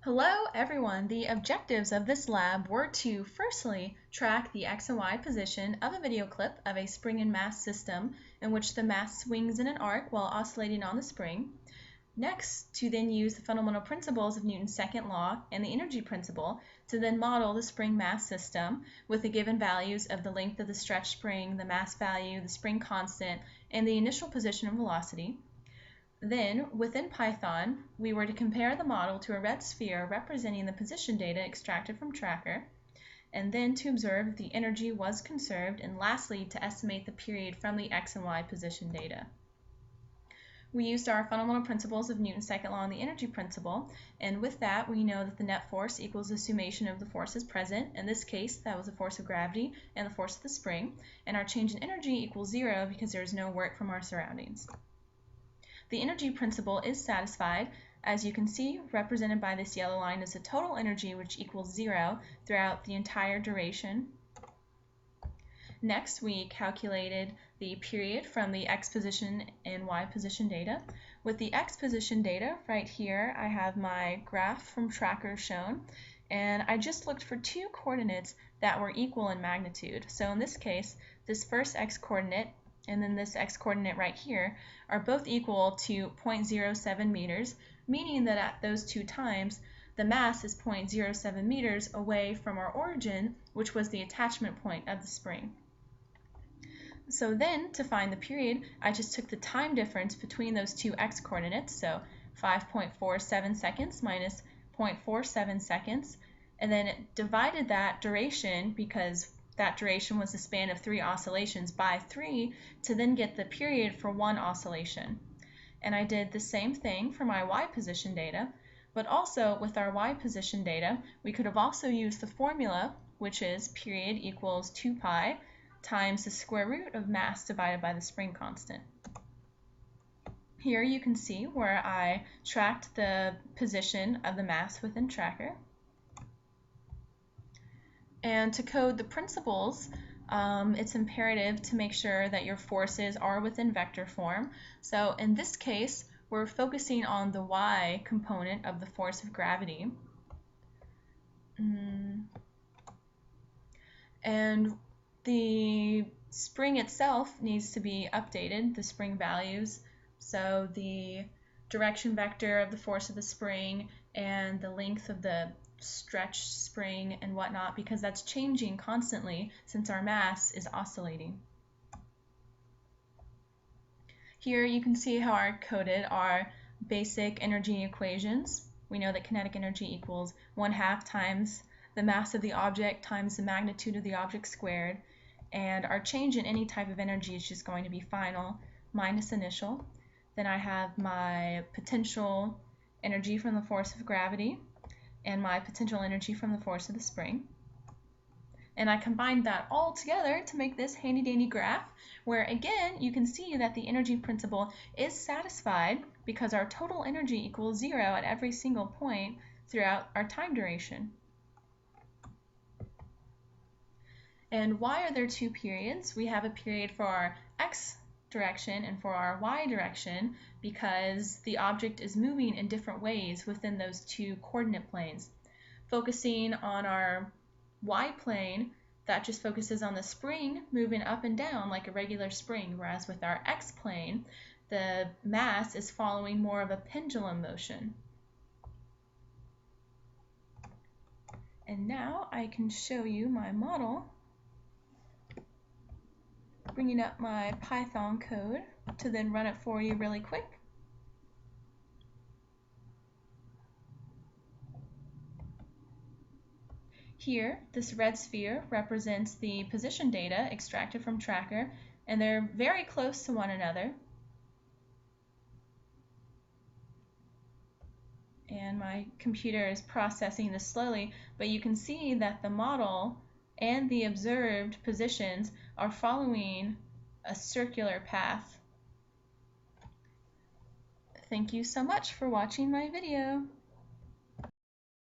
Hello everyone! The objectives of this lab were to firstly track the x and y position of a video clip of a spring and mass system in which the mass swings in an arc while oscillating on the spring. Next, to then use the fundamental principles of Newton's second law and the energy principle to then model the spring mass system with the given values of the length of the stretch spring, the mass value, the spring constant, and the initial position and velocity. Then, within Python, we were to compare the model to a red sphere representing the position data extracted from Tracker, and then to observe if the energy was conserved, and lastly, to estimate the period from the x and y position data. We used our fundamental principles of Newton's second law and the energy principle, and with that, we know that the net force equals the summation of the forces present. In this case, that was the force of gravity and the force of the spring, and our change in energy equals 0 because there is no work from our surroundings. The energy principle is satisfied. As you can see, represented by this yellow line is the total energy, which equals 0 throughout the entire duration. Next, we calculated the period from the x position and y position data. With the x position data, right here, I have my graph from Tracker shown, and I just looked for two coordinates that were equal in magnitude. So in this case, this first x coordinate and then this x-coordinate right here are both equal to 0.07 meters, meaning that at those two times, the mass is 0.07 meters away from our origin, which was the attachment point of the spring. So then, to find the period, I just took the time difference between those two x-coordinates, so 5.47 seconds minus 0.47 seconds, and then divided that duration, because that duration was the span of 3 oscillations, by 3 to then get the period for one oscillation. And I did the same thing for my y position data, but also with our y position data, we could have also used the formula, which is period equals 2 pi times the square root of mass divided by the spring constant. Here you can see where I tracked the position of the mass within Tracker. And to code the principles, it's imperative to make sure that your forces are within vector form. So in this case, we're focusing on the y component of the force of gravity. And the spring itself needs to be updated, the spring values. So the direction vector of the force of the spring and the length of the stretch spring and whatnot, because that's changing constantly since our mass is oscillating. Here you can see how I coded our basic energy equations. We know that kinetic energy equals 1/2 times the mass of the object times the magnitude of the object squared, and our change in any type of energy is just going to be final minus initial. Then I have my potential energy from the force of gravity and my potential energy from the force of the spring. And I combined that all together to make this handy-dandy graph, where again you can see that the energy principle is satisfied because our total energy equals 0 at every single point throughout our time duration. And why are there two periods? We have a period for our x direction and for our y direction because the object is moving in different ways within those two coordinate planes. Focusing on our y plane, that just focuses on the spring moving up and down like a regular spring, whereas with our x plane, the mass is following more of a pendulum motion. And now I can show you my model, bringing up my Python code to then run it for you really quick. Here, this red sphere represents the position data extracted from Tracker, and they're very close to one another. And my computer is processing this slowly, but you can see that the model and the observed positions are following a circular path. Thank you so much for watching my video.